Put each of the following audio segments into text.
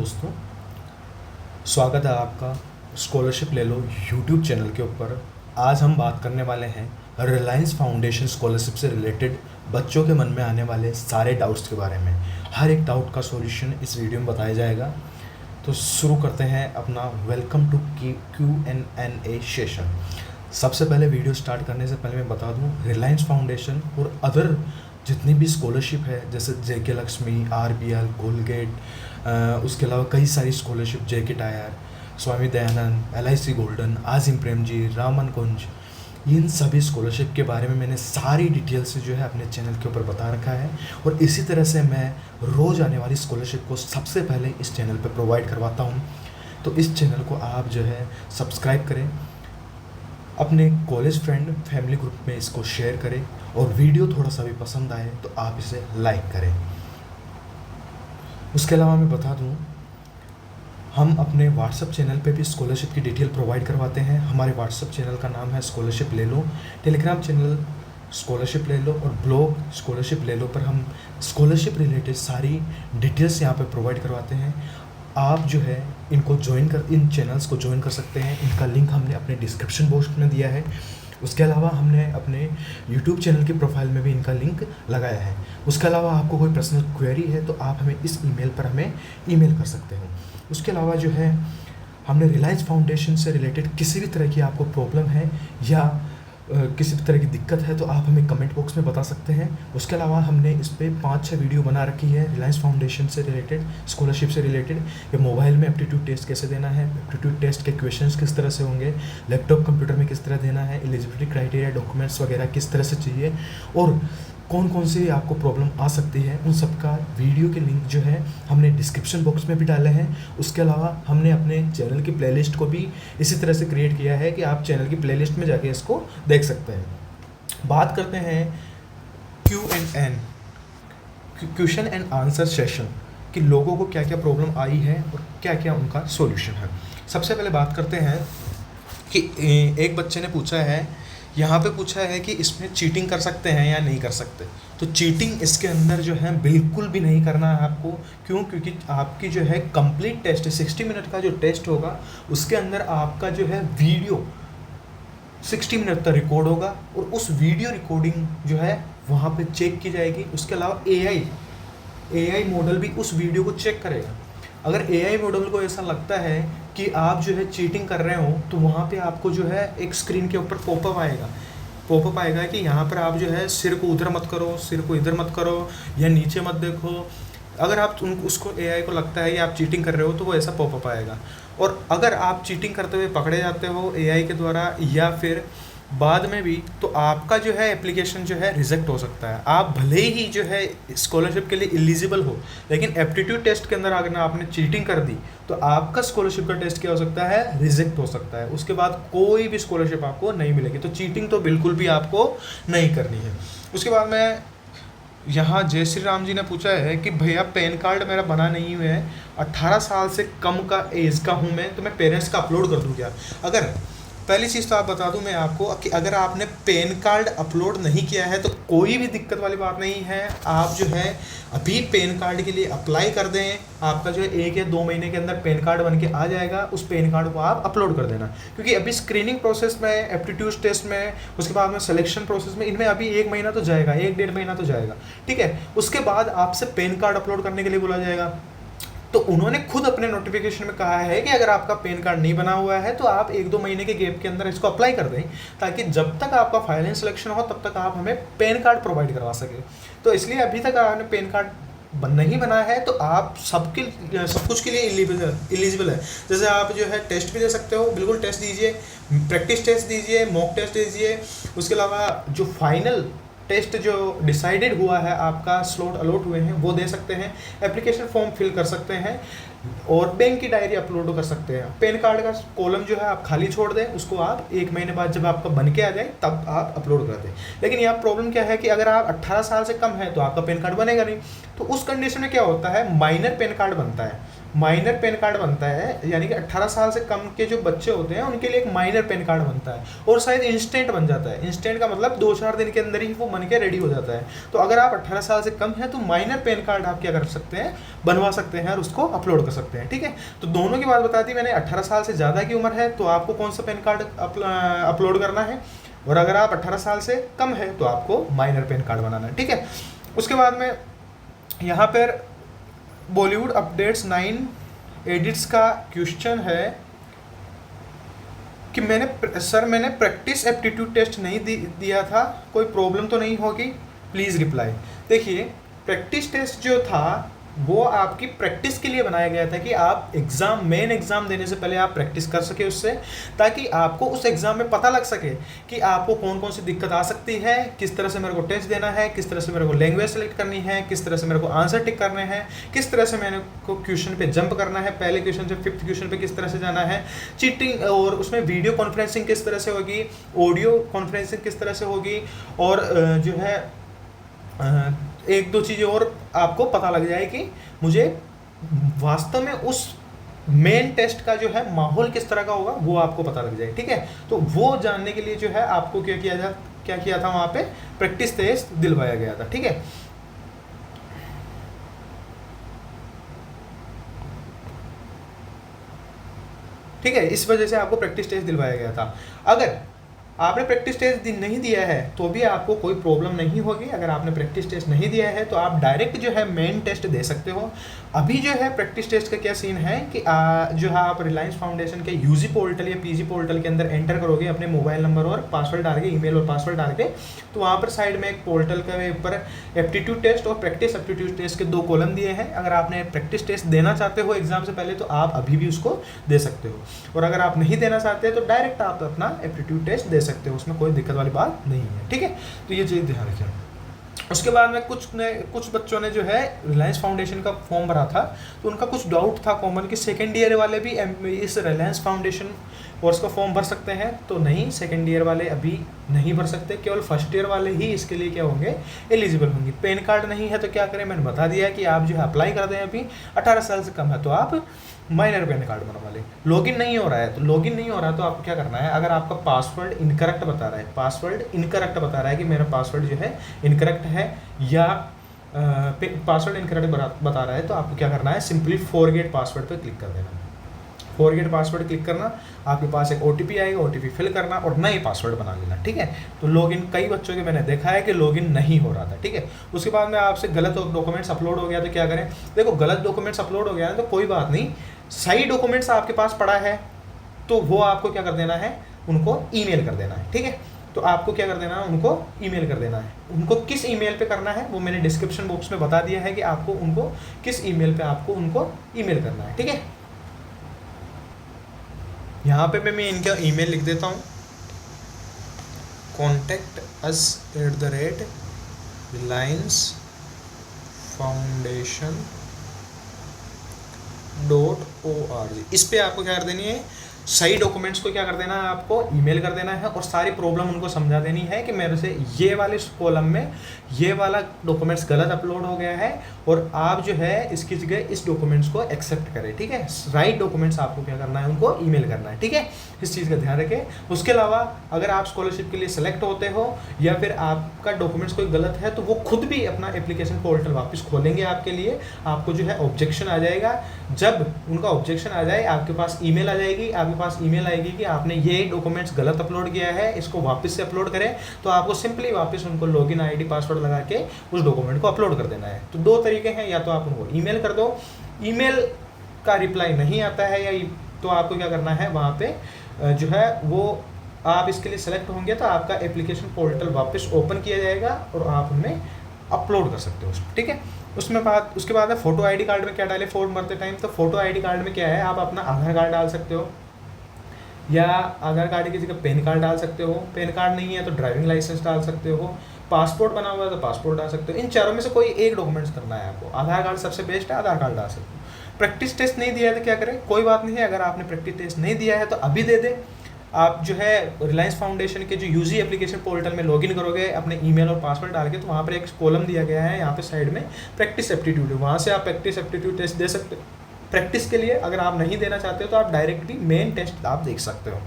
दोस्तों, स्वागत है आपका स्कॉलरशिप ले लो यूट्यूब चैनल के ऊपर। आज हम बात करने वाले हैं रिलायंस फाउंडेशन स्कॉलरशिप से रिलेटेड बच्चों के मन में आने वाले सारे डाउट्स के बारे में। हर एक डाउट का सॉल्यूशन इस वीडियो में बताया जाएगा। तो शुरू करते हैं अपना वेलकम टू Q&A सेशन। सबसे पहले वीडियो स्टार्ट करने से पहले मैं बता दूं, रिलायंस फाउंडेशन और अदर जितनी भी स्कॉलरशिप है जैसे JK लक्ष्मी, RBL, कोलगेट, उसके अलावा कई सारी scholarship, JK tyre, Swami Dayanand, LIC golden, आजिम प्रेमजी, रामन कुंज, इन सभी स्कॉलरशिप के बारे में मैंने सारी डिटेल से जो है अपने चैनल के ऊपर बता रखा है। और इसी तरह से मैं रोज़ आने वाली स्कॉलरशिप को सबसे पहले इस चैनल पर प्रोवाइड करवाता हूँ। तो इस चैनल को आप जो है सब्सक्राइब करें, अपने कॉलेज फ्रेंड फैमिली ग्रुप में इसको शेयर करें, और वीडियो थोड़ा सा भी पसंद आए तो आप इसे लाइक करें। उसके अलावा मैं बता दूं, हम अपने व्हाट्सएप चैनल पे भी स्कॉलरशिप की डिटेल प्रोवाइड करवाते हैं। हमारे व्हाट्सएप चैनल का नाम है स्कॉलरशिप ले लो, टेलीग्राम चैनल स्कॉलरशिप ले लो, और ब्लॉग स्कॉलरशिप ले लो पर हम स्कॉलरशिप रिलेटेड सारी डिटेल्स यहाँ पे प्रोवाइड करवाते हैं। आप जो है इनको इन चैनल्स को ज्वाइन कर सकते हैं। इनका लिंक हमने अपने डिस्क्रिप्शन बॉक्स में दिया है। उसके अलावा हमने अपने यूट्यूब चैनल की प्रोफाइल में भी इनका लिंक लगाया है। उसके अलावा आपको कोई पर्सनल क्वेरी है तो आप हमें इस ईमेल पर हमें ईमेल कर सकते हो। उसके अलावा जो है हमने रिलायंस फाउंडेशन से रिलेटेड किसी भी तरह की आपको प्रॉब्लम है या किसी भी तरह की दिक्कत है तो आप हमें कमेंट बॉक्स में बता सकते हैं। उसके अलावा हमने इस पर 5-6 वीडियो बना रखी है रिलायंस फाउंडेशन से रिलेटेड, स्कॉलरशिप से रिलेटेड, कि मोबाइल में एप्टीट्यूड टेस्ट कैसे देना है, एप्टीट्यूड टेस्ट के क्वेश्चंस किस तरह से होंगे, लैपटॉप कंप्यूटर में किस तरह देना है, एलिजिबिलिटी क्राइटेरिया, डॉक्यूमेंट्स वगैरह किस तरह से चाहिए, और कौन कौन सी आपको प्रॉब्लम आ सकती है, उन सब का वीडियो के लिंक जो है हमने डिस्क्रिप्शन बॉक्स में भी डाले हैं। उसके अलावा हमने अपने चैनल की प्लेलिस्ट को भी इसी तरह से क्रिएट किया है कि आप चैनल की प्लेलिस्ट में जाके इसको देख सकते हैं। बात करते हैं क्वेश्चन एंड आंसर सेशन कि लोगों को क्या क्या प्रॉब्लम आई है और क्या क्या उनका सॉल्यूशन है। सबसे पहले बात करते हैं कि एक बच्चे ने पूछा है, यहाँ पे पूछा है कि इसमें चीटिंग कर सकते हैं या नहीं कर सकते। तो चीटिंग इसके अंदर जो है बिल्कुल भी नहीं करना है आपको। क्यों? क्योंकि आपकी जो है कंप्लीट टेस्ट 60 मिनट का जो टेस्ट होगा उसके अंदर आपका जो है वीडियो 60 मिनट तक रिकॉर्ड होगा, और उस वीडियो रिकॉर्डिंग जो है वहाँ पे चेक की जाएगी। उसके अलावा AI मॉडल भी उस वीडियो को चेक करेगा। अगर AI मॉडल को ऐसा लगता है कि आप जो है चीटिंग कर रहे हो तो वहाँ पे आपको जो है एक स्क्रीन के ऊपर पॉपअप आएगा कि यहाँ पर आप जो है सिर को उधर मत करो, सिर को इधर मत करो, या नीचे मत देखो। अगर आप उसको AI को लगता है कि आप चीटिंग कर रहे हो तो वो ऐसा पॉपअप आएगा। और अगर आप चीटिंग करते हुए पकड़े जाते हो AI के द्वारा या फिर बाद में भी, तो आपका जो है एप्लीकेशन जो है रिजेक्ट हो सकता है। आप भले ही जो है स्कॉलरशिप के लिए एलिजिबल हो, लेकिन एप्टीट्यूड टेस्ट के अंदर अगर आपने चीटिंग कर दी तो आपका स्कॉलरशिप का टेस्ट क्या हो सकता है, रिजेक्ट हो सकता है। उसके बाद कोई भी स्कॉलरशिप आपको नहीं मिलेगी। तो चीटिंग तो बिल्कुल भी आपको नहीं करनी है। उसके बाद में यहाँ जय श्री राम जी ने पूछा है कि भैया पैन कार्ड मेरा बना नहीं हुआ है, 18 साल से कम का एज का हूँ मैं, तो मैं पेरेंट्स का अपलोड कर दूँ क्या? अगर पहली चीज़ तो आप बता दूं मैं आपको कि अगर आपने पैन कार्ड अपलोड नहीं किया है तो कोई भी दिक्कत वाली बात नहीं है। आप जो है अभी पैन कार्ड के लिए अप्लाई कर दें, आपका जो है 1 या 2 महीने के अंदर पैन कार्ड बन के आ जाएगा। उस पैन कार्ड को आप अपलोड कर देना, क्योंकि अभी स्क्रीनिंग प्रोसेस में, एप्टीट्यूड टेस्ट में, उसके बाद में सिलेक्शन प्रोसेस में, इनमें अभी 1 महीना तो जाएगा, 1-1.5 महीना तो जाएगा। ठीक है, उसके बाद आपसे पैन कार्ड अपलोड करने के लिए बोला जाएगा। तो उन्होंने खुद अपने नोटिफिकेशन में कहा है कि अगर आपका पैन कार्ड नहीं बना हुआ है तो आप 1-2 महीने के गैप के अंदर इसको अप्लाई कर दें, ताकि जब तक आपका फाइनल सिलेक्शन हो तब तक आप हमें पैन कार्ड प्रोवाइड करवा सकें। तो इसलिए अभी तक आपने पैन कार्ड नहीं बना है तो आप सब कुछ के लिए एलिजिबल है। जैसे आप जो है टेस्ट भी दे सकते हो, बिल्कुल टेस्ट दीजिए, प्रैक्टिस टेस्ट दीजिए, मॉक टेस्ट दीजिए। उसके अलावा जो फाइनल टेस्ट जो डिसाइडेड हुआ है, आपका स्लॉट अलॉट हुए हैं, वो दे सकते हैं। एप्लीकेशन फॉर्म फिल कर सकते हैं और बैंक की डायरी अपलोड कर सकते हैं। पैन कार्ड का कॉलम जो है आप खाली छोड़ दें, उसको आप 1 महीने बाद जब आपका बन के आ जाए तब आप अपलोड कर दें। लेकिन यहाँ प्रॉब्लम क्या है कि अगर आप 18 साल से कम है तो आपका पैन कार्ड बनेगा नहीं। तो उस कंडीशन में क्या होता है, माइनर पैन कार्ड बनता है। माइनर पैन कार्ड बनता है, यानी कि 18 साल से कम के जो बच्चे होते हैं उनके लिए एक माइनर पैन कार्ड बनता है, और शायद इंस्टेंट बन जाता है। इंस्टेंट का मतलब 2-4 दिन के अंदर ही वो बन के रेडी हो जाता है। तो अगर आप 18 साल से कम हैं तो माइनर पैन कार्ड आप क्या कर सकते हैं, बनवा सकते हैं और उसको अपलोड कर सकते हैं, ठीक है। तो दोनों की बात बता दी मैंने। 18 साल से ज़्यादा की उम्र है तो आपको कौन सा पैन कार्ड अपलोड करना है, और अगर आप 18 साल से कम है तो आपको माइनर पैन कार्ड बनाना है, ठीक है। उसके बाद में यहाँ पर बॉलीवुड अपडेट्स 9 एडिट्स का क्वेश्चन है कि मैंने प्रैक्टिस एप्टीट्यूड टेस्ट नहीं दिया था, कोई प्रॉब्लम तो नहीं होगी, प्लीज़ रिप्लाई। देखिए, प्रैक्टिस टेस्ट जो था वो आपकी प्रैक्टिस के लिए बनाया गया था कि आप मेन एग्ज़ाम देने से पहले आप प्रैक्टिस कर सके उससे, ताकि आपको उस एग्ज़ाम में पता लग सके कि आपको कौन कौन सी दिक्कत आ सकती है, किस तरह से मेरे को टेस्ट देना है, किस तरह से मेरे को लैंग्वेज सेलेक्ट करनी है, किस तरह से मेरे को आंसर टिक करने हैं, किस तरह से मेरे को क्वेश्चन पे जंप करना है, पहले क्वेश्चन से 5th क्वेश्चन पे किस तरह से जाना है, चीटिंग और उसमें वीडियो कॉन्फ्रेंसिंग किस तरह से होगी, ऑडियो कॉन्फ्रेंसिंग किस तरह से होगी, और जो है एक दो चीज़ें और आपको पता लग जाए कि मुझे वास्तव में उस मेन टेस्ट का जो है माहौल किस तरह का होगा वो आपको पता लग जाए, ठीक है। तो वो जानने के लिए जो है आपको क्या किया था वहाँ पे प्रैक्टिस टेस्ट दिलवाया गया था, ठीक है। ठीक है, इस वजह से आपको प्रैक्टिस टेस्ट दिलवाया गया था। अगर आपने प्रैक्टिस टेस्ट नहीं दिया है तो भी आपको कोई प्रॉब्लम नहीं होगी। अगर आपने प्रैक्टिस टेस्ट नहीं दिया है तो आप डायरेक्ट जो है मेन टेस्ट दे सकते हो। अभी जो है प्रैक्टिस टेस्ट का क्या सीन है कि जो है आप रिलायंस फाउंडेशन के यूजी पोर्टल या पीजी पोर्टल के अंदर एंटर करोगे अपने मोबाइल नंबर और पासवर्ड डाल के, ईमेल और पासवर्ड डाल के, तो वहाँ पर साइड में एक पोर्टल के ऊपर एप्टीट्यूड टेस्ट और प्रैक्टिस एप्टीट्यूड टेस्ट के 2 कॉलम दिए हैं। अगर आपने प्रैक्टिस टेस्ट देना चाहते हो एग्जाम से पहले तो आप अभी भी उसको दे सकते हो, और अगर आप नहीं देना चाहते तो डायरेक्ट आप अपना एप्टीट्यूड टेस्ट दे सकते हो, उसमें कोई दिक्कत वाली बात नहीं है, ठीक है। तो ये चीज़ ध्यान रखें। उसके बाद में कुछ बच्चों ने जो है रिलायंस फाउंडेशन का फॉर्म भरा था, तो उनका कुछ डाउट था कॉमन कि सेकेंड ईयर वाले भी इस रिलायंस फाउंडेशन कोर्स का फॉर्म भर सकते हैं। तो नहीं, सेकेंड ईयर वाले अभी नहीं भर सकते, केवल फर्स्ट ईयर वाले ही इसके लिए क्या होंगे, एलिजिबल होंगे। पैन कार्ड नहीं है तो क्या करें, मैंने बता दिया है कि आप जो है अप्लाई कर दें। अभी 18 साल से कम है तो आप माइनर पैन कार्ड बनवा लें। लॉगिन नहीं हो रहा है तो आपको क्या करना है, अगर आपका पासवर्ड इनकरेक्ट बता रहा है कि मेरा पासवर्ड जो है इनकरेक्ट है या पासवर्ड इनकरेक्ट बता रहा है, तो आपको क्या करना है, सिंपली फॉरगेट पासवर्ड पर क्लिक कर देना। फॉरगेट पासवर्ड क्लिक करना, आपके पास एक OTP आएगा, OTP फिल करना और नए पासवर्ड बना लेना, ठीक है। तो लॉगिन कई बच्चों के मैंने देखा है कि लॉगिन नहीं हो रहा था, ठीक है। उसके बाद में आपसे गलत डॉक्यूमेंट्स अपलोड हो गया तो क्या करें, देखो गलत डॉक्यूमेंट्स अपलोड हो गया है तो कोई बात नहीं, सही डॉक्यूमेंट्स आपके पास पड़ा है तो वो आपको क्या कर देना है, उनको ईमेल कर देना है, ठीक है। तो आपको क्या कर देना है, उनको ईमेल कर देना है। उनको किस ईमेल पे करना है वो मैंने डिस्क्रिप्शन बॉक्स में बता दिया है कि आपको उनको किस ईमेल पे आपको उनको ईमेल करना है, ठीक है। यहाँ पे मैं इनका ईमेल लिख देता हूँ, contact@reliancefoundation.org। इस पे आपको क्या कर देनी है, सही डॉक्यूमेंट्स को क्या कर देना है, आपको ईमेल कर देना है और सारी प्रॉब्लम उनको समझा देनी है कि मेरे से ये वाले कॉलम में ये वाला डॉक्यूमेंट्स गलत अपलोड हो गया है और आप जो है इसकी जगह इस डॉक्यूमेंट्स को एक्सेप्ट करें, ठीक है। राइट डॉक्यूमेंट्स आपको क्या करना है, उनको ईमेल करना है, ठीक है। इस चीज़ का ध्यान रखें। उसके अलावा अगर आप स्कॉलरशिप के लिए सेलेक्ट होते हो या फिर आपका डॉक्यूमेंट्स कोई गलत है तो वो खुद भी अपना एप्लीकेशन पोर्टल वापस खोलेंगे आपके लिए। आपको जो है ऑब्जेक्शन आ जाएगा, जब उनका ऑब्जेक्शन आ जाए आपके पास ईमेल आ जाएगी, आपके पास ईमेल आएगी कि आपने ये डॉक्यूमेंट्स गलत अपलोड किया है, इसको वापस से अपलोड करें। तो आपको सिंपली वापस उनको लॉगिन ID पासवर्ड लगा के उस डॉक्यूमेंट को अपलोड कर देना है। तो 2 तरीके हैं, या तो आप उनको ईमेल कर दो, ईमेल का रिप्लाई नहीं आता है या तो आपको क्या करना है, वहाँ पे जो है वो आप इसके लिए सेलेक्ट होंगे तो आपका एप्लीकेशन पोर्टल वापस ओपन किया जाएगा और आप उनमें अपलोड कर सकते हो, ठीक है। उसके बाद है फोटो ID कार्ड में क्या डालें फॉर्म भरते टाइम। तो फोटो ID कार्ड में क्या है, आप अपना आधार कार्ड डाल सकते हो या आधार कार्ड की जगह पैन कार्ड डाल सकते हो। पैन कार्ड नहीं है तो ड्राइविंग लाइसेंस डाल सकते हो। पासपोर्ट बना हुआ है तो पासपोर्ट डाल सकते हो। इन चारों में से कोई एक डॉक्यूमेंट्स करना है आपको। आधार कार्ड सबसे बेस्ट है, आधार कार्ड डाल सकते हो। प्रैक्टिस टेस्ट नहीं दिया है तो क्या करें, कोई बात नहीं है। अगर आपने प्रैक्टिस टेस्ट नहीं दिया है तो अभी दे दे। आप जो है रिलायंस फाउंडेशन के जो यूजी एप्लीकेशन पोर्टल में लॉगिन करोगे अपने ईमेल और पासवर्ड डाल के, तो वहाँ पर एक कॉलम दिया गया है, यहाँ पे साइड में प्रैक्टिस एप्टीट्यूड है, वहाँ से आप प्रैक्टिस एप्टीट्यूड टेस्ट दे सकते हो प्रैक्टिस के लिए। अगर आप नहीं देना चाहते हो तो आप डायरेक्ट भी मेन टेस्ट आप देख सकते हो।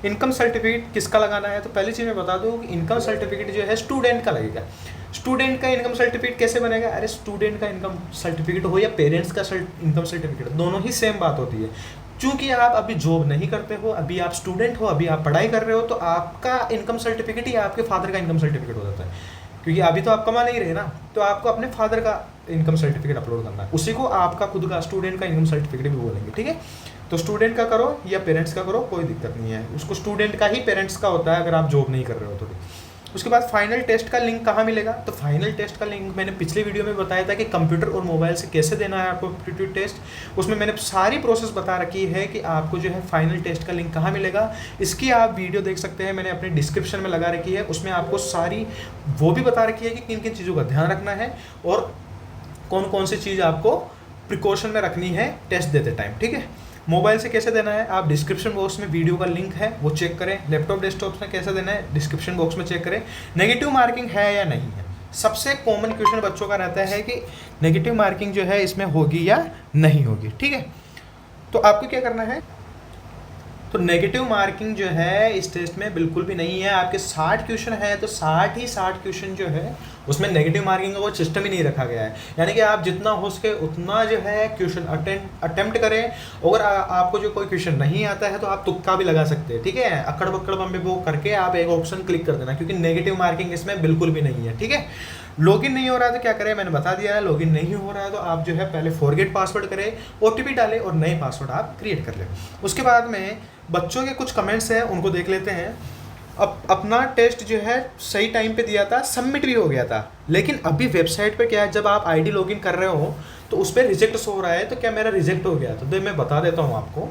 इनकम सर्टिफिकेट किसका लगाना है? तो पहली चीज़ मैं बता दूँ कि इनकम सर्टिफिकेट जो है स्टूडेंट का लगेगा। स्टूडेंट का इनकम सर्टिफिकेट कैसे बनेगा? अरे स्टूडेंट का इनकम सर्टिफिकेट हो या पेरेंट्स का इनकम सर्टिफिकेट, दोनों ही सेम बात होती है। क्योंकि आप अभी जॉब नहीं करते हो, अभी आप स्टूडेंट हो, अभी आप पढ़ाई कर रहे हो, तो आपका इनकम सर्टिफिकेट ही आपके फादर का इनकम सर्टिफिकेट हो जाता है। क्योंकि अभी तो आप कमा नहीं रहे ना, तो आपको अपने फादर का इनकम सर्टिफिकेट अपलोड करना है, उसी को आपका खुद का स्टूडेंट का इनकम सर्टिफिकेट भी बोलेंगे, ठीक है। तो स्टूडेंट का करो या पेरेंट्स का करो, कोई दिक्कत नहीं है, उसको स्टूडेंट का ही पेरेंट्स का होता है अगर आप जॉब नहीं कर रहे हो तो। उसके बाद फाइनल टेस्ट का लिंक कहाँ मिलेगा? तो फाइनल टेस्ट का लिंक मैंने पिछले वीडियो में बताया था कि कंप्यूटर और मोबाइल से कैसे देना है आपको एप्टीट्यूड टेस्ट। उसमें मैंने सारी प्रोसेस बता रखी है कि आपको जो है फाइनल टेस्ट का लिंक कहाँ मिलेगा। इसकी आप वीडियो देख सकते हैं, मैंने अपने डिस्क्रिप्शन में लगा रखी है, उसमें आपको सारी वो भी बता रखी है कि किन किन चीज़ों का ध्यान रखना है और कौन कौन सी चीज़ आपको प्रिकॉशन में रखनी है टेस्ट देते टाइम, ठीक है। मोबाइल से कैसे देना है, आप डिस्क्रिप्शन बॉक्स में वीडियो का लिंक है वो चेक करें। लैपटॉप डेस्कटॉप में कैसे देना है, डिस्क्रिप्शन बॉक्स में चेक करें। नेगेटिव मार्किंग है या नहीं है, सबसे कॉमन क्वेश्चन बच्चों का रहता है कि नेगेटिव मार्किंग जो है इसमें होगी या नहीं होगी, ठीक है। तो आपको क्या करना है, तो नेगेटिव मार्किंग जो है इस टेस्ट में बिल्कुल भी नहीं है। आपके 60 क्वेश्चन है तो 60 क्वेश्चन जो है उसमें नेगेटिव मार्किंग का कोई सिस्टम ही नहीं रखा गया है। यानी कि आप जितना हो सके उतना जो है क्वेश्चन अटेम्प्ट करें। अगर आपको जो कोई क्वेश्चन नहीं आता है तो आप तुक्का भी लगा सकते हैं, ठीक है। अक्कड़ बक्कड़ बम्बे वो करके आप एक ऑप्शन क्लिक कर देना, क्योंकि नेगेटिव मार्किंग इसमें बिल्कुल भी नहीं है, ठीक है। लॉगिन नहीं हो रहा है तो क्या करें, मैंने बता दिया है। लॉगिन नहीं हो रहा है तो आप जो है पहले फॉरगेट पासवर्ड करें, OTP डालें और नए पासवर्ड आप क्रिएट कर लें। उसके बाद में बच्चों के कुछ कमेंट्स हैं उनको देख लेते हैं। अब अपना टेस्ट जो है सही टाइम पे दिया था, सबमिट भी हो गया था, लेकिन अभी वेबसाइट पे क्या है, जब आप ID लॉगिन कर रहे हो तो उस पर रिजेक्ट शो हो रहा है। तो क्या मेरा रिजेक्ट हो गया? तो मैं बता देता हूँ आपको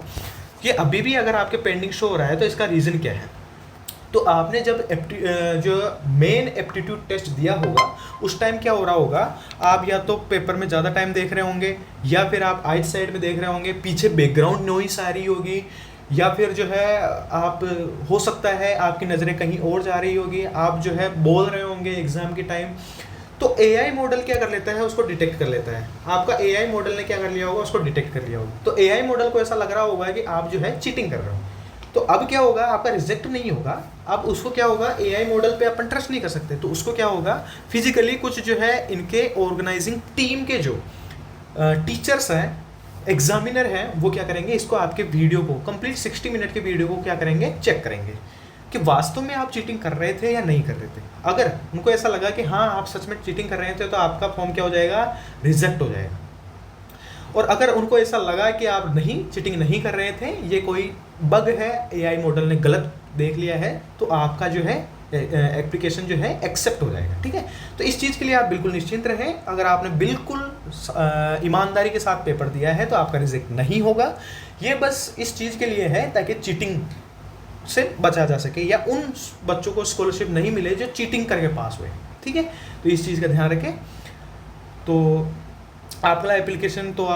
कि अभी भी अगर आपके पेंडिंग शो हो रहा है तो इसका रीज़न क्या है। तो आपने जब जो मेन एप्टीट्यूड टेस्ट दिया होगा उस टाइम क्या हो रहा होगा, आप या तो पेपर में ज़्यादा टाइम देख रहे होंगे या फिर आप आइट साइड में देख रहे होंगे, पीछे बैकग्राउंड नॉइस आ रही होगी, या फिर जो है आप हो सकता है आपकी नज़रें कहीं और जा रही होगी, आप जो है बोल रहे होंगे एग्ज़ाम के टाइम। तो AI मॉडल क्या कर लेता है, उसको डिटेक्ट कर लेता है। आपका AI मॉडल ने क्या कर लिया होगा, उसको डिटेक्ट कर लिया होगा। तो AI मॉडल को ऐसा लग रहा होगा कि आप जो है चीटिंग कर रहे हो। तो अब क्या होगा, आपका रिजेक्ट नहीं होगा। अब उसको क्या होगा, AI मॉडल पे अपन ट्रस्ट नहीं कर सकते, तो उसको क्या होगा, फिजिकली कुछ जो है इनके ऑर्गेनाइजिंग टीम के जो टीचर्स हैं, एग्जामिनर हैं, वो क्या करेंगे, इसको आपके वीडियो को कंप्लीट 60 मिनट के वीडियो को क्या करेंगे, चेक करेंगे कि वास्तव में आप चीटिंग कर रहे थे या नहीं कर रहे थे। अगर उनको ऐसा लगा कि हाँ आप सच में चीटिंग कर रहे थे तो आपका फॉर्म क्या हो जाएगा, रिजेक्ट हो जाएगा। और अगर उनको ऐसा लगा कि आप नहीं चीटिंग नहीं कर रहे थे, ये कोई बग है, AI मॉडल ने गलत देख लिया है, तो आपका जो है एप्लीकेशन जो है एक्सेप्ट हो जाएगा, ठीक है। तो इस चीज़ के लिए आप बिल्कुल निश्चिंत रहें। अगर आपने बिल्कुल ईमानदारी के साथ पेपर दिया है तो आपका रिजेक्ट नहीं होगा। ये बस इस चीज़ के लिए है ताकि चीटिंग से बचा जा सके या उन बच्चों को स्कॉलरशिप नहीं मिले जो चीटिंग करके पास हुए, ठीक है। तो इस चीज़ का ध्यान रखें। तो आपका एप्लीकेशन तो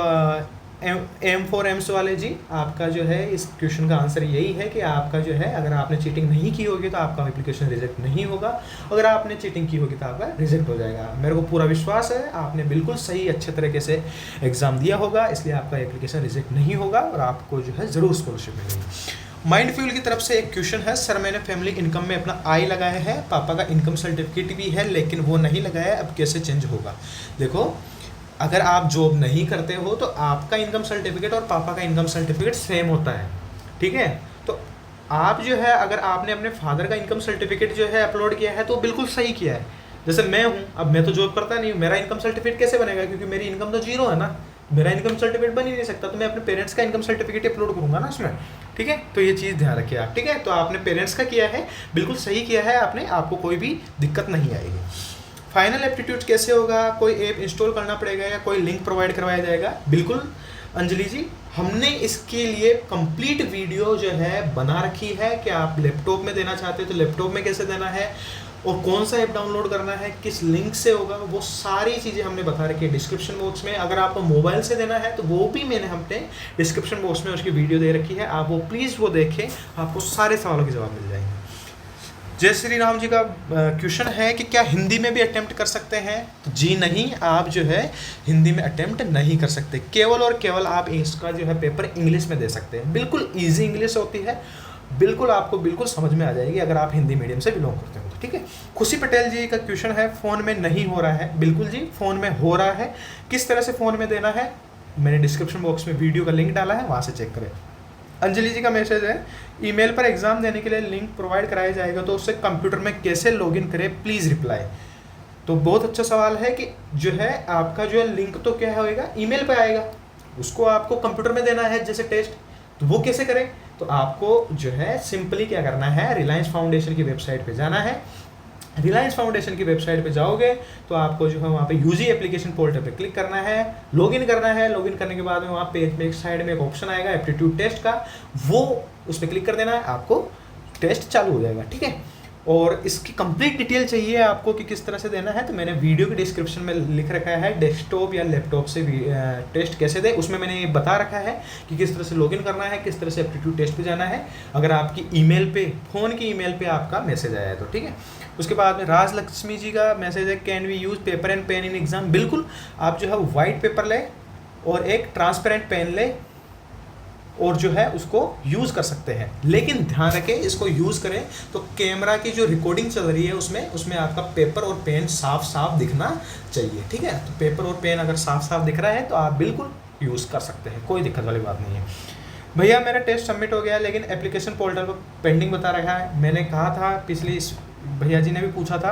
M4Ems वाले जी, आपका जो है इस क्वेश्चन का आंसर यही है कि आपका जो है अगर आपने चीटिंग नहीं की होगी तो आपका एप्लीकेशन रिजेक्ट नहीं होगा, अगर आपने चीटिंग की होगी तो आपका रिजेक्ट हो जाएगा। मेरे को पूरा विश्वास है आपने बिल्कुल सही अच्छे तरीके से एग्ज़ाम दिया होगा, इसलिए आपका एप्लीकेशन रिजेक्ट नहीं होगा और आपको जो है ज़रूर स्कॉलरशिप मिलेगी। माइंडफ्यूल की तरफ से एक क्वेश्चन है, सर मैंने फैमिली इनकम में अपना I लगाया है, पापा का इनकम सर्टिफिकेट भी है लेकिन वो नहीं लगाया, अब कैसे चेंज होगा। देखो, अगर आप जॉब नहीं करते हो तो आपका इनकम सर्टिफिकेट और पापा का इनकम सर्टिफिकेट सेम होता है, ठीक है। तो आप जो है अगर आपने अपने फादर का इनकम सर्टिफिकेट जो है अपलोड किया है तो बिल्कुल सही किया है। जैसे मैं हूँ, अब मैं तो जॉब करता नहीं हूँ, मेरा इनकम सर्टिफिकेट कैसे बनेगा, क्योंकि मेरी इनकम तो जीरो है ना, मेरा इनकम सर्टिफिकेट बन ही नहीं सकता, तो मैं अपने पेरेंट्स का इनकम सर्टिफिकेट अपलोड करूँगा ना उसमें, ठीक है। तो ये चीज़ ध्यान रखिए आप, ठीक है। तो आपने पेरेंट्स का किया है, बिल्कुल सही किया है आपने, आपको कोई भी दिक्कत नहीं आएगी। फाइनल एप्टीट्यूड कैसे होगा, कोई ऐप इंस्टॉल करना पड़ेगा या कोई लिंक प्रोवाइड करवाया जाएगा? बिल्कुल अंजलि जी, हमने इसके लिए कंप्लीट वीडियो जो है बना रखी है कि आप लैपटॉप में देना चाहते हो तो लैपटॉप में कैसे देना है और कौन सा ऐप डाउनलोड करना है, किस लिंक से होगा, वो सारी चीज़ें हमने बता रखी है डिस्क्रिप्शन बॉक्स में। अगर आपको मोबाइल से देना है तो वो भी मैंने हमने डिस्क्रिप्शन बॉक्स में उसकी वीडियो दे रखी है, आप वो प्लीज़ वो देखें, आपको सारे सवालों के जवाब मिल जाएंगे। जय श्री राम जी का क्वेश्चन है कि क्या हिंदी में भी अटेम्प्ट कर सकते हैं? तो जी नहीं, आप जो है हिंदी में अटेम्प्ट नहीं कर सकते, केवल और केवल आप इसका जो है पेपर इंग्लिश में दे सकते हैं। बिल्कुल इजी इंग्लिश होती है, बिल्कुल आपको बिल्कुल समझ में आ जाएगी अगर आप हिंदी मीडियम से बिलोंग करते हो तो। ठीक है, खुशी पटेल जी का क्वेश्चन है, फ़ोन में नहीं हो रहा है। बिल्कुल जी, फ़ोन में हो रहा है। किस तरह से फ़ोन में देना है, मैंने डिस्क्रिप्शन बॉक्स में वीडियो का लिंक डाला है, वहाँ से चेक करें। अंजलि जी का मैसेज है, ईमेल पर एग्ज़ाम देने के लिए लिंक प्रोवाइड कराया जाएगा तो उससे कंप्यूटर में कैसे लॉगिन करें, प्लीज़ रिप्लाई। तो बहुत अच्छा सवाल है कि जो है आपका जो है लिंक तो क्या होएगा, ईमेल पे आएगा, उसको आपको कंप्यूटर में देना है जैसे टेस्ट। तो वो कैसे करें, तो आपको जो है सिंपली क्या करना है, रिलायंस फाउंडेशन की वेबसाइट पे जाना है। रिलायंस फाउंडेशन की वेबसाइट पे जाओगे तो आपको जो है वहाँ पे यूजी एप्लीकेशन पोर्टल पे क्लिक करना है, लॉगिन करना है। लॉगिन करने के बाद में वहाँ पेज में एक साइड में एक ऑप्शन आएगा एप्टीट्यूड टेस्ट का, वो उस पर क्लिक कर देना है, आपको टेस्ट चालू हो जाएगा। ठीक है, और इसकी कंप्लीट डिटेल चाहिए आपको कि किस तरह से देना है, तो मैंने वीडियो के डिस्क्रिप्शन में लिख रखा है डेस्कटॉप या लैपटॉप से टेस्ट कैसे दे, उसमें मैंने ये बता रखा है कि किस तरह से लॉगिन करना है, किस तरह से एप्टीट्यूड टेस्ट पे जाना है, अगर आपकी ईमेल पे, फ़ोन की ईमेल पे आपका मैसेज आया है तो। ठीक है, उसके बाद में राजलक्ष्मी जी का मैसेज है, can we use paper and pen in exam. बिल्कुल, आप जो है वाइट पेपर ले और एक ट्रांसपेरेंट पेन ले और जो है उसको यूज़ कर सकते हैं, लेकिन ध्यान रखें इसको यूज़ करें तो कैमरा की जो रिकॉर्डिंग चल रही है उसमें आपका पेपर और पेन साफ साफ दिखना चाहिए। ठीक है, तो पेपर और पेन अगर साफ साफ दिख रहा है तो आप बिल्कुल यूज़ कर सकते हैं, कोई दिक्कत वाली बात नहीं है। भैया मेरा टेस्ट सबमिट हो गया लेकिन एप्लीकेशन पोर्टल पर पेंडिंग बता रहा है। मैंने कहा था, पिछली भैया जी ने भी पूछा था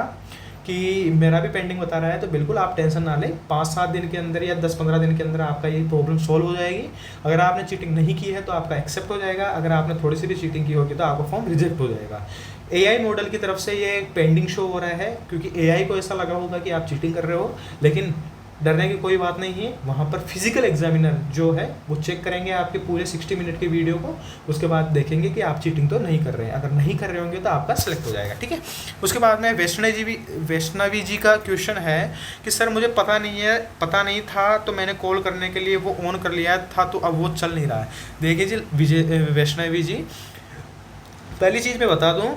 कि मेरा भी पेंडिंग बता रहा है, तो बिल्कुल आप टेंशन ना लें, 5-7 दिन के अंदर या 10-15 दिन के अंदर आपका ये प्रॉब्लम सॉल्व हो जाएगी। अगर आपने चीटिंग नहीं की है तो आपका एक्सेप्ट हो जाएगा, अगर आपने थोड़ी सी भी चीटिंग की होगी तो आपका फॉर्म रिजेक्ट हो जाएगा। एआई मॉडल की तरफ से ये पेंडिंग शो हो रहा है क्योंकि एआई को ऐसा लगा होगा कि आप चीटिंग कर रहे हो, लेकिन डरने की कोई बात नहीं है। वहाँ पर फिजिकल एग्जामिनर जो है वो चेक करेंगे आपके पूरे 60 मिनट के वीडियो को, उसके बाद देखेंगे कि आप चीटिंग तो नहीं कर रहे हैं। अगर नहीं कर रहे होंगे तो आपका सिलेक्ट हो जाएगा। ठीक है, उसके बाद में वैष्णवी जी का क्वेश्चन है कि सर मुझे पता नहीं था तो मैंने कॉल करने के लिए वो ऑन कर लिया था तो अब वो चल नहीं रहा है। देखिए जी वैष्णवी जी, पहली चीज़ मैं बता दूँ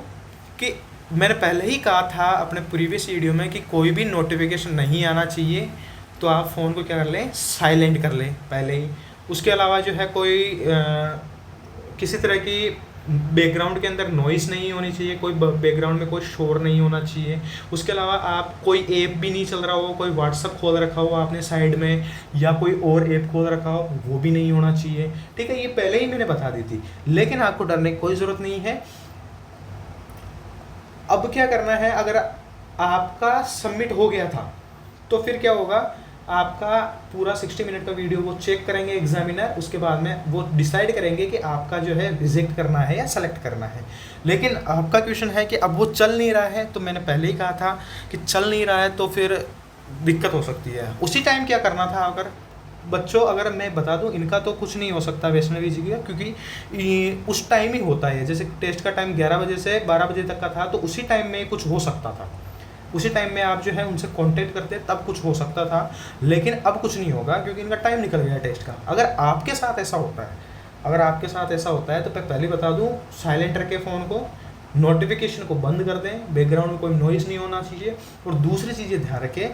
कि मैंने पहले ही कहा था अपने प्रीवियस वीडियो में कि कोई भी नोटिफिकेशन नहीं आना चाहिए, तो आप फ़ोन को क्या कर लें, साइलेंट कर लें पहले ही। उसके अलावा जो है कोई किसी तरह की बैकग्राउंड के अंदर नॉइज़ नहीं होनी चाहिए, कोई बैकग्राउंड में कोई शोर नहीं होना चाहिए। उसके अलावा आप कोई ऐप भी नहीं चल रहा हो, कोई व्हाट्सअप खोल रखा हो आपने साइड में या कोई और ऐप खोल रखा हो, वो भी नहीं होना चाहिए। ठीक है, ये पहले ही मैंने बता दी थी, लेकिन आपको डरने की कोई ज़रूरत नहीं है। अब क्या करना है, अगर आपका सबमिट हो गया था तो फिर क्या होगा, आपका पूरा 60 मिनट का वीडियो वो चेक करेंगे एग्जामिनर, उसके बाद में वो डिसाइड करेंगे कि आपका जो है रिजेक्ट करना है या सेलेक्ट करना है। लेकिन आपका क्वेश्चन है कि अब वो चल नहीं रहा है, तो मैंने पहले ही कहा था कि चल नहीं रहा है तो फिर दिक्कत हो सकती है। उसी टाइम क्या करना था, अगर बच्चों अगर मैं बता दूं, इनका तो कुछ नहीं हो सकता वैष्णवी जी का, क्योंकि उस टाइम ही होता है। जैसे टेस्ट का टाइम 11 बजे से 12 बजे तक का था, तो उसी टाइम में कुछ हो सकता था, उसी टाइम में आप जो है उनसे कांटेक्ट करते तब कुछ हो सकता था। लेकिन अब कुछ नहीं होगा क्योंकि इनका टाइम निकल गया टेस्ट का। अगर आपके साथ ऐसा होता है तो मैं पहले बता दूं, साइलेंट रखें फ़ोन को, नोटिफिकेशन को बंद कर दें, बैकग्राउंड में कोई नॉइज़ नहीं होना चाहिए। और दूसरी चीज़ें ध्यान रखें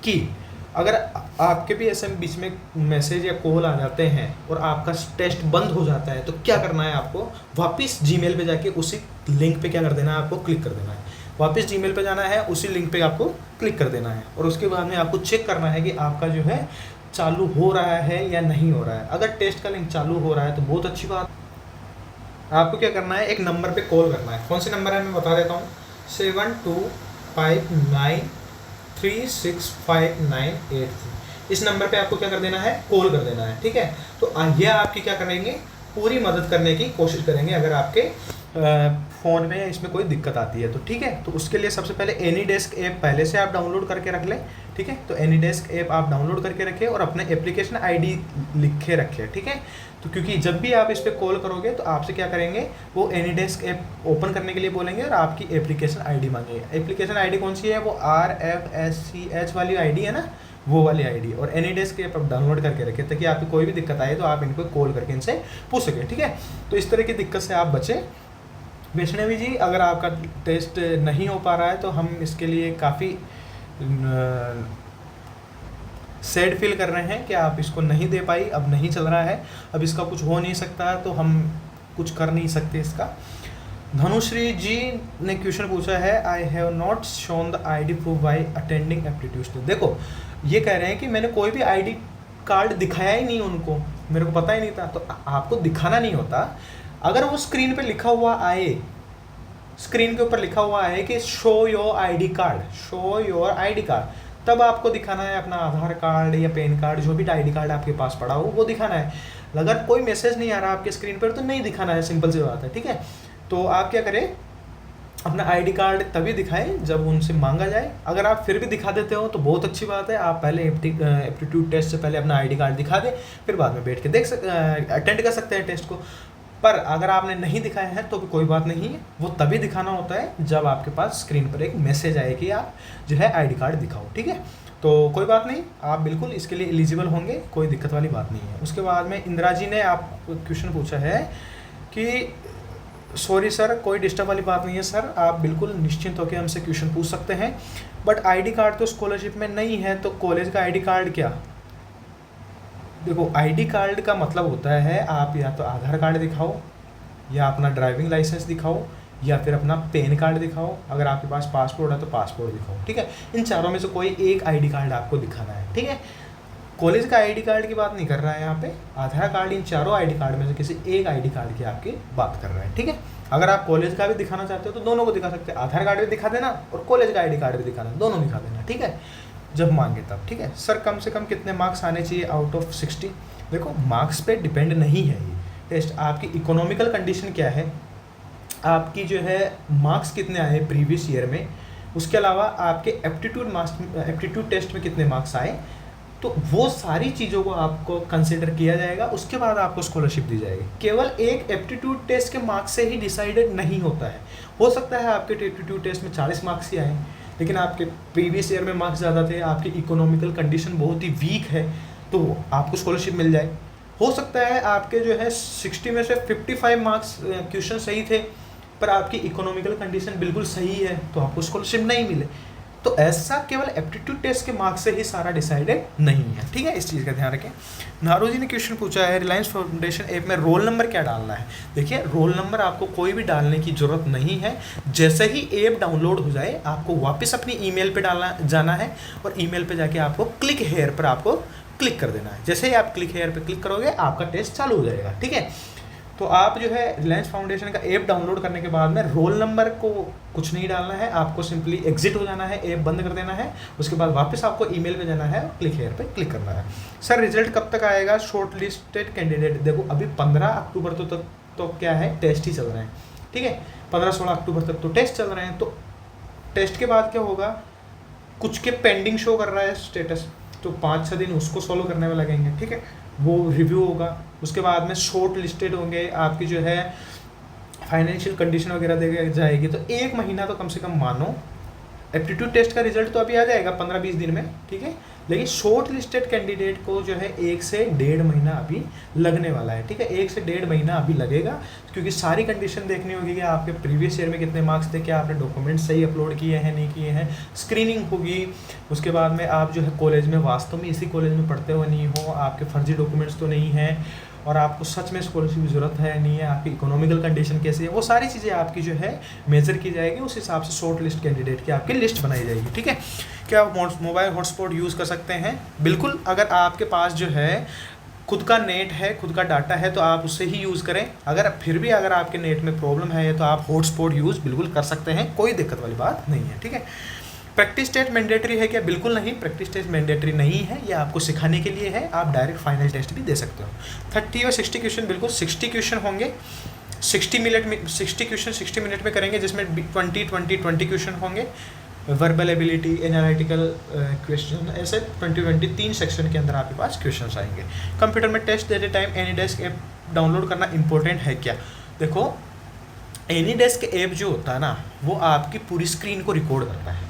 कि अगर आपके भी ऐसे बीच में मैसेज या कॉल आ जाते हैं और आपका टेस्ट बंद हो जाता है, तो क्या करना है, आपको वापस जीमेल पे जाके उसी लिंक पे क्या कर देना है, आपको क्लिक कर देना है। वापस जीमेल पे जाना है, उसी लिंक पे आपको क्लिक कर देना है, और उसके बाद में आपको चेक करना है कि आपका जो है चालू हो रहा है या नहीं हो रहा है। अगर टेस्ट का लिंक चालू हो रहा है तो बहुत अच्छी बात। आपको क्या करना है, एक नंबर पे कॉल करना है। कौन से नंबर है मैं बता देता हूँ, 7259365983। इस नंबर पे आपको क्या कर देना है, कॉल कर देना है। ठीक है, तो ये आपकी क्या करेंगे, पूरी मदद करने की कोशिश करेंगे अगर आपके फ़ोन में इसमें कोई दिक्कत आती है तो। ठीक है, तो उसके लिए सबसे पहले एनीडेस्क ऐप पहले से आप डाउनलोड करके रख लें। ठीक है, तो एनीडेस्क ऐप आप डाउनलोड करके रखें और अपने एप्लीकेशन आईडी लिखे रखें। ठीक है, तो क्योंकि जब भी आप इस पर कॉल करोगे तो आपसे क्या करेंगे, वो एनीडेस्क ऐप ओपन करने के लिए बोलेंगे और आपकी एप्लीकेशन आईडी मांगेंगे। एप्लीकेशन आईडी कौन सी है, वो RFSCH वाली आईडी है ना, वो वाली आईडी। और एनीडेस्क ऐप आप डाउनलोड करके रखें ताकि आपकी कोई भी दिक्कत आए तो आप इनको कॉल करके इनसे पूछ सकें। ठीक है, तो इस तरह की दिक्कत से आप बचें। वैष्णवी जी, अगर आपका टेस्ट नहीं हो पा रहा है तो हम इसके लिए काफ़ी सैड फील कर रहे हैं कि आप इसको नहीं दे पाई, अब नहीं चल रहा है, अब इसका कुछ हो नहीं सकता, तो हम कुछ कर नहीं सकते इसका। धनुश्री जी ने क्वेश्चन पूछा है, I have not shown the ID proof by attending aptitude test. देखो ये कह रहे हैं कि मैंने कोई भी ID कार्ड दिखाया ही नहीं उनको, मेरे को पता ही नहीं था। तो आपको दिखाना नहीं होता, अगर वो स्क्रीन पे लिखा हुआ आए, स्क्रीन के ऊपर लिखा हुआ है कि show your ID card, show your ID card, तब आपको दिखाना है अपना आधार कार्ड या पैन कार्ड, जो भी ID कार्ड आपके पास पड़ा हो वो दिखाना है। अगर कोई मैसेज नहीं आ रहा आपके स्क्रीन पर तो नहीं दिखाना है, सिंपल सी बात है, ठीक है। तो आप क्या करें, अपना ID कार्ड तभी दिखाएं जब उनसे मांगा जाए। अगर आप फिर भी दिखा देते हो तो बहुत अच्छी बात है, आप पहले एप्टीट्यूड टेस्ट से पहले अपना ID कार्ड दिखा दें, फिर बाद में बैठ के अटेंड कर सकते हैं टेस्ट को। पर अगर आपने नहीं दिखाया है तो भी कोई बात नहीं है, वो तभी दिखाना होता है जब आपके पास स्क्रीन पर एक मैसेज आए कि आप जो है ID कार्ड दिखाओ, ठीक है। तो कोई बात नहीं, आप बिल्कुल इसके लिए एलिजिबल होंगे, कोई दिक्कत वाली बात नहीं है। उसके बाद में इंदिरा जी ने आप क्वेश्चन पूछा है कि सॉरी सर, कोई डिस्टर्ब वाली बात नहीं है सर, आप बिल्कुल निश्चिंत होकर हमसे क्वेश्चन पूछ सकते हैं, बट ID कार्ड तो स्कॉलरशिप में नहीं है, तो कॉलेज का ID कार्ड क्या। देखो ID कार्ड का मतलब होता है आप या तो आधार कार्ड दिखाओ, या अपना ड्राइविंग लाइसेंस दिखाओ, या फिर अपना पैन कार्ड दिखाओ, अगर आपके पास पासपोर्ट है तो पासपोर्ट दिखाओ, ठीक है। इन चारों में से कोई एक ID कार्ड आपको दिखाना है, ठीक है। कॉलेज का ID कार्ड की बात नहीं कर रहा है यहाँ पे, आधार कार्ड, इन चारों ID कार्ड में से किसी एक ID कार्ड की आपकी बात कर रहे हैं, ठीक है। अगर आप कॉलेज का भी दिखाना चाहते हो तो दोनों को दिखा सकते हैं, आधार कार्ड भी दिखा देना और कॉलेज का ID कार्ड भी दिखाना, दोनों दिखा देना, ठीक है, जब मांगे तब, ठीक है। सर कम से कम कितने मार्क्स आने चाहिए आउट ऑफ 60। देखो मार्क्स पे डिपेंड नहीं है ये टेस्ट, आपकी इकोनॉमिकल कंडीशन क्या है, आपकी जो है मार्क्स कितने आए प्रीवियस ईयर में, उसके अलावा आपके एप्टीट्यूड टेस्ट में कितने मार्क्स आए, तो वो सारी चीज़ों को आपको कंसिडर किया जाएगा, उसके बाद आपको स्कॉलरशिप दी जाएगी। केवल एक एप्टीट्यूड टेस्ट के मार्क्स से ही डिसाइडेड नहीं होता है, हो सकता है आपके एप्टीट्यूड टेस्ट में 40 मार्क्स ही आए, लेकिन आपके प्रीवियस ईयर में मार्क्स ज़्यादा थे, आपकी इकोनॉमिकल कंडीशन बहुत ही वीक है, तो आपको स्कॉलरशिप मिल जाए। हो सकता है आपके जो है 60 में से 55 मार्क्स क्वेश्चन सही थे, पर आपकी इकोनॉमिकल कंडीशन बिल्कुल सही है, तो आपको स्कॉलरशिप नहीं मिले। तो ऐसा केवल एप्टीट्यूड टेस्ट के मार्क्स से ही सारा डिसाइडेड नहीं है, ठीक है, इस चीज़ का ध्यान रखें। नारू जी ने क्वेश्चन पूछा है, रिलायंस फाउंडेशन ऐप में रोल नंबर क्या डालना है। देखिए रोल नंबर आपको कोई भी डालने की ज़रूरत नहीं है, जैसे ही ऐप डाउनलोड हो जाए आपको वापस अपनी ईमेल पे जाना है, और ईमेल पे जाके आपको क्लिक हेयर पर आपको क्लिक कर देना है। जैसे ही आप क्लिक हेयर पर क्लिक करोगे आपका टेस्ट चालू हो जाएगा, ठीक है। तो आप जो है रिलायंस फाउंडेशन का ऐप डाउनलोड करने के बाद में रोल नंबर को कुछ नहीं डालना है, आपको सिंपली एग्जिट हो जाना है, ऐप बंद कर देना है, उसके बाद वापस आपको ईमेल पे जाना है और क्लिक हेयर पे क्लिक करना है। सर रिजल्ट कब तक आएगा शॉर्ट लिस्टेड कैंडिडेट। देखो अभी 15 अक्टूबर तो क्या है टेस्ट ही चल रहे हैं, ठीक है, 15-16 अक्टूबर तक तो टेस्ट चल रहे हैं। तो टेस्ट के बाद क्या होगा, कुछ के पेंडिंग शो कर रहा है स्टेटस, तो 5-6 दिन उसको सॉल्व करने में लगेंगे, ठीक है, वो रिव्यू होगा, उसके बाद में शॉर्ट लिस्टेड होंगे, आपकी जो है फाइनेंशियल कंडीशन वगैरह देखी जाएगी, तो 1 महीना तो कम से कम मानो। एप्टीट्यूड टेस्ट का रिजल्ट तो अभी आ जाएगा 15-20 दिन में, ठीक है, लेकिन शॉर्ट लिस्टेड कैंडिडेट को जो है 1 से 1.5 महीना अभी लगने वाला है, ठीक है, 1 से 1.5 महीना अभी लगेगा, क्योंकि सारी कंडीशन देखनी होगी कि आपके प्रीवियस ईयर में कितने मार्क्स थे, क्या आपने डॉक्यूमेंट्स सही अपलोड किए हैं नहीं किए हैं, स्क्रीनिंग होगी, उसके बाद में आप जो है कॉलेज में वास्तव में इसी कॉलेज में पढ़ते हो नहीं हो, आपके फर्जी डॉक्यूमेंट्स तो नहीं हैं, और आपको सच में स्कॉलरशिप की ज़रूरत है नहीं है, आपकी इकोनॉमिकल कंडीशन कैसी है, वो सारी चीज़ें आपकी जो है मेजर की जाएगी, उस हिसाब से शॉर्ट लिस्ट कैंडिडेट की आपकी लिस्ट बनाई जाएगी, ठीक है। क्या आप मोबाइल हॉटस्पॉट यूज़ कर सकते हैं। बिल्कुल, अगर आपके पास जो है खुद का नेट है, खुद का डाटा है, तो आप उससे ही यूज़ करें। अगर फिर भी अगर आपके नेट में प्रॉब्लम है तो आप हॉटस्पॉट यूज़ बिल्कुल कर सकते हैं, कोई दिक्कत वाली बात नहीं है, ठीक है। प्रैक्टिस टेस्ट मैंडेटरी है क्या। बिल्कुल नहीं, प्रैक्टिस टेस्ट मैंडेटरी नहीं है, ये आपको सिखाने के लिए है, आप डायरेक्ट फाइनल टेस्ट भी दे सकते हो। 30 और 60 क्वेश्चन, बिल्कुल 60 क्वेश्चन होंगे, 60 मिनट में 60 क्वेश्चन 60 मिनट में करेंगे, जिसमें 20 क्वेश्चन होंगे, वर्बल एबिलिटी, एनालिटिकल क्वेश्चन, ऐसे 20 3 सेक्शन के अंदर आपके पास क्वेश्चन आएंगे। कंप्यूटर में टेस्ट देते टाइम एनीडेस्क ऐप डाउनलोड करना इंपॉर्टेंट है क्या। देखो एनीडेस्क ऐप जो होता है ना, वो आपकी पूरी स्क्रीन को रिकॉर्ड करता है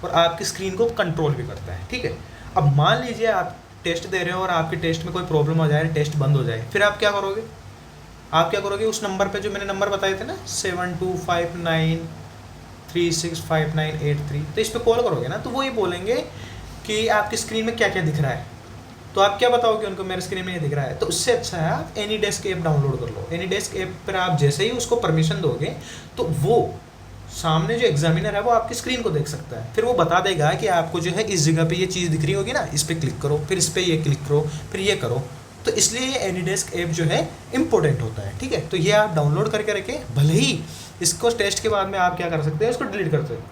और आपकी स्क्रीन को कंट्रोल भी करता है, ठीक है। अब मान लीजिए आप टेस्ट दे रहे हो और आपके टेस्ट में कोई प्रॉब्लम हो जाए, टेस्ट बंद हो जाए, फिर आप क्या करोगे। आप क्या करोगे, उस नंबर पे जो मैंने नंबर बताए थे ना 7259365983, तो इस पर कॉल करोगे ना, तो वो ये बोलेंगे कि आपकी स्क्रीन में क्या क्या दिख रहा है, तो आप क्या बताओगे उनको, मेरे स्क्रीन में ये दिख रहा है। तो उससे अच्छा है आप एनीडेस्क ऐप डाउनलोड कर लो। एनीडेस्क ऐप पर आप जैसे ही उसको परमिशन दोगे तो वो सामने जो एग्जामिनर है वो आपकी स्क्रीन को देख सकता है, फिर वो बता देगा कि आपको जो है इस जगह पे ये चीज़ दिख रही होगी ना, इस पर क्लिक करो, फिर इस पर ये क्लिक करो, फिर ये करो। तो इसलिए ये एनीडेस्क ऐप जो है इंपॉर्टेंट होता है, ठीक है। तो ये आप डाउनलोड करके रखें, भले ही इसको टेस्ट के बाद में आप क्या कर सकते हैं, इसको डिलीट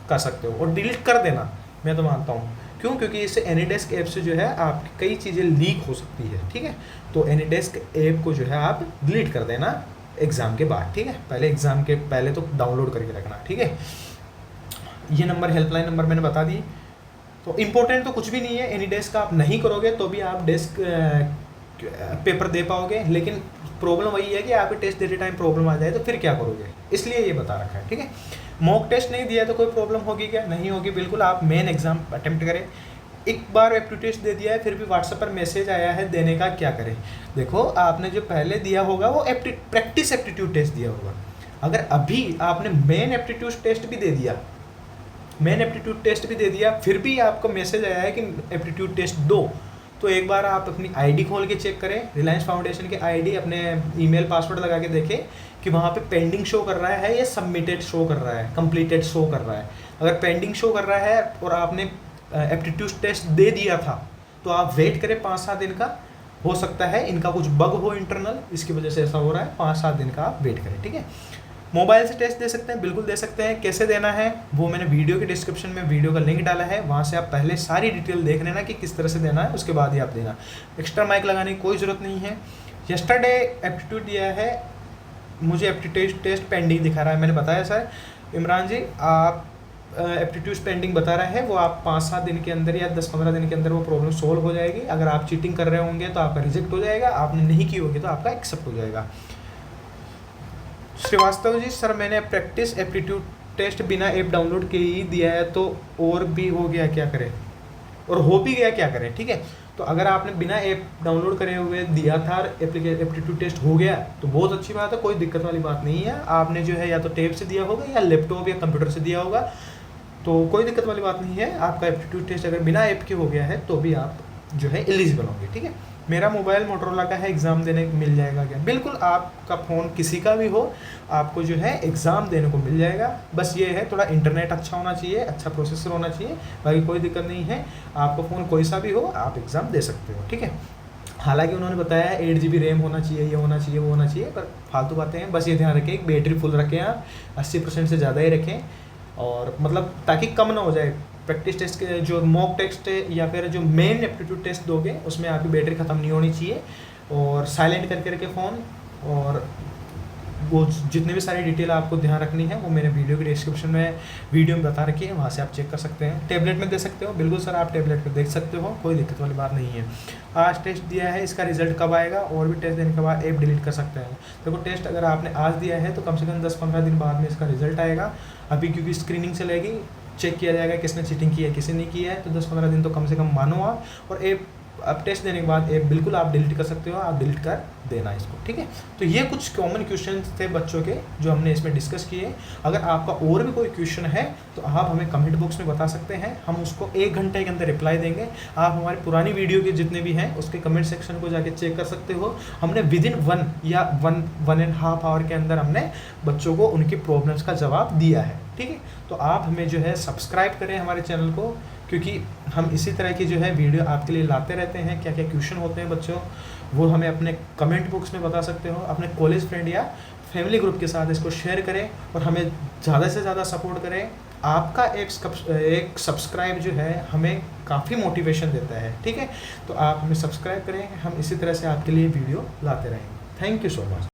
कर सकते हो, और डिलीट कर देना मैं तो मानता हूँ। क्यों? क्योंकि इससे एनीडेस्क ऐप से जो है आपकी कई चीज़ें लीक हो सकती है, ठीक है। तो एनीडेस्क ऐप को जो है आप डिलीट कर देना एग्ज़ाम के बाद, ठीक है। पहले एग्ज़ाम के पहले तो डाउनलोड करके रखना, ठीक है। ये नंबर हेल्पलाइन नंबर मैंने बता दी। तो इम्पोर्टेंट तो कुछ भी नहीं है, एनीडेस्क आप नहीं करोगे तो भी आप डेस्क पेपर दे पाओगे, लेकिन प्रॉब्लम वही है कि आपके टेस्ट देते टाइम प्रॉब्लम आ जाए तो फिर क्या करोगे, इसलिए ये बता रखा है, ठीक है। मॉक टेस्ट नहीं दिया तो कोई प्रॉब्लम होगी क्या? नहीं होगी, बिल्कुल। आप मेन एग्जाम अटेम्प्ट करें। एक बार एप्टीट्यूड टेस्ट दे दिया है फिर भी व्हाट्सएप पर मैसेज आया है देने का, क्या करें? देखो, आपने जो पहले दिया होगा वो प्रैक्टिस एप्टीट्यूड टेस्ट दिया होगा। अगर अभी आपने मेन एप्टीट्यूड टेस्ट भी दे दिया, फिर भी आपको मैसेज आया है कि एप्टीट्यूड टेस्ट दो, तो एक बार आप अपनी आईडी खोल के चेक करें, रिलायंस फाउंडेशन की आईडी, अपने ईमेल पासवर्ड लगा के देखें कि वहाँ पे पेंडिंग शो कर रहा है या सबमिटेड शो कर रहा है, कंप्लीटेड शो कर रहा है। अगर पेंडिंग शो कर रहा है और आपने एप्टीट्यूड टेस्ट दे दिया था तो आप वेट करें 5-7 दिन का, हो सकता है इनका कुछ बग हो इंटरनल, इसकी वजह से ऐसा हो रहा है। 5-7 दिन का आप वेट करें, ठीक है। मोबाइल से टेस्ट दे सकते हैं, बिल्कुल दे सकते हैं। कैसे देना है वो मैंने वीडियो के डिस्क्रिप्शन में वीडियो का लिंक डाला है, वहाँ से आप पहले सारी डिटेल देख लेना कि किस तरह से देना है, उसके बाद ही आप देना। एक्स्ट्रा माइक लगाने की कोई ज़रूरत नहीं है। यस्टरडे एप्टीट्यूड दिया है, मुझे एप्टीट्यूड टेस्ट पेंडिंग दिखा रहा है। मैंने बताया सर इमरान जी, आप एप्टीट्यूड पेंडिंग बता रहा है, वो आप 5-7 दिन के अंदर या 10-15 दिन के अंदर वो प्रॉब्लम सोल्व हो जाएगी। अगर आप चीटिंग कर रहे होंगे तो आपका रिजेक्ट हो जाएगा, आपने नहीं की होगी तो आपका एक्सेप्ट हो जाएगा। श्रीवास्तव जी, सर मैंने प्रैक्टिस एप्टीट्यूड टेस्ट बिना ऐप डाउनलोड के ही दिया है तो और भी हो गया, क्या करें? और हो भी गया, क्या करें? ठीक है, तो अगर आपने बिना ऐप डाउनलोड करे हुए दिया था, एप्टीट्यूड टेस्ट हो गया तो बहुत अच्छी बात है, कोई दिक्कत वाली बात नहीं है। आपने जो है या तो टेप से दिया होगा या लैपटॉप या कंप्यूटर से दिया होगा, तो कोई दिक्कत वाली बात नहीं है। आपका एप्टीट्यूड टेस्ट अगर बिना ऐप के हो गया है तो भी आप जो है एलिजिबल होंगे, ठीक है। मेरा मोबाइल मोटरोला का है, एग्ज़ाम देने को मिल जाएगा क्या? बिल्कुल, आपका फ़ोन किसी का भी हो, आपको जो है एग्ज़ाम देने को मिल जाएगा। बस ये है थोड़ा इंटरनेट अच्छा होना चाहिए, अच्छा प्रोसेसर होना चाहिए, बाकी कोई दिक्कत नहीं है। आपका फ़ोन कोई सा भी हो, आप एग्ज़ाम दे सकते हो, ठीक है। हालांकि उन्होंने बताया है 8 GB रैम होना चाहिए, ये होना चाहिए, वो होना चाहिए, पर फालतू बातें हैं। बस ये ध्यान रखें, बैटरी फुल रखें आप, 80% से ज़्यादा ही रखें, और मतलब ताकि कम ना हो जाए। प्रैक्टिस टेस्ट के जो मॉक टेस्ट या फिर जो मेन एप्टीट्यूड टेस्ट दोगे उसमें आपकी बैटरी ख़त्म नहीं होनी चाहिए, और साइलेंट करके रखे फ़ोन, और वो जितने भी सारी डिटेल आपको ध्यान रखनी है वो मैंने वीडियो के डिस्क्रिप्शन में वीडियो में बता रखी है, वहाँ से आप चेक कर सकते हैं। टैबलेट में दे सकते हो, बिल्कुल सर, आप टैबलेट पर देख सकते हो, कोई दिक्कत वाली बात नहीं है। आज टेस्ट दिया है, इसका रिजल्ट कब आएगा? और भी टेस्ट देने के बाद ऐप डिलीट कर सकते हैं। देखो, टेस्ट अगर आपने आज दिया है तो कम से कम 10-15 दिन बाद में इसका रिजल्ट आएगा। अभी क्योंकि स्क्रीनिंग चलेगी, चेक किया जाएगा किसने चीटिंग की है, किसी ने की है, तो 10-15 दिन तो कम से कम मानो आप। और ऐप अब टेस्ट देने के बाद ऐप बिल्कुल आप डिलीट कर सकते हो, आप डिलीट कर देना इसको, ठीक है। तो ये कुछ कॉमन क्वेश्चन थे बच्चों के जो हमने इसमें डिस्कस किए। अगर आपका और भी कोई क्वेश्चन है तो आप हमें कमेंट बॉक्स में बता सकते हैं, हम उसको 1 घंटे के अंदर रिप्लाई देंगे। आप हमारी पुरानी वीडियो के जितने भी हैं उसके कमेंट सेक्शन को जाके चेक कर सकते हो। हमने विदिन 1 या 1.5 आवर के अंदर हमने बच्चों को उनकी प्रॉब्लम्स का जवाब दिया है, ठीक है। तो आप हमें जो है सब्सक्राइब करें हमारे चैनल को, क्योंकि हम इसी तरह की जो है वीडियो आपके लिए लाते रहते हैं। क्या क्या क्वेश्चन होते हैं बच्चों, वो हमें अपने कमेंट बॉक्स में बता सकते हो। अपने कॉलेज फ्रेंड या फैमिली ग्रुप के साथ इसको शेयर करें और हमें ज़्यादा से ज़्यादा सपोर्ट करें। आपका एक सब्सक्राइब जो है हमें काफ़ी मोटिवेशन देता है, ठीक है। तो आप हमें सब्सक्राइब करें, हम इसी तरह से आपके लिए वीडियो लाते रहेंगे। Thank you so much.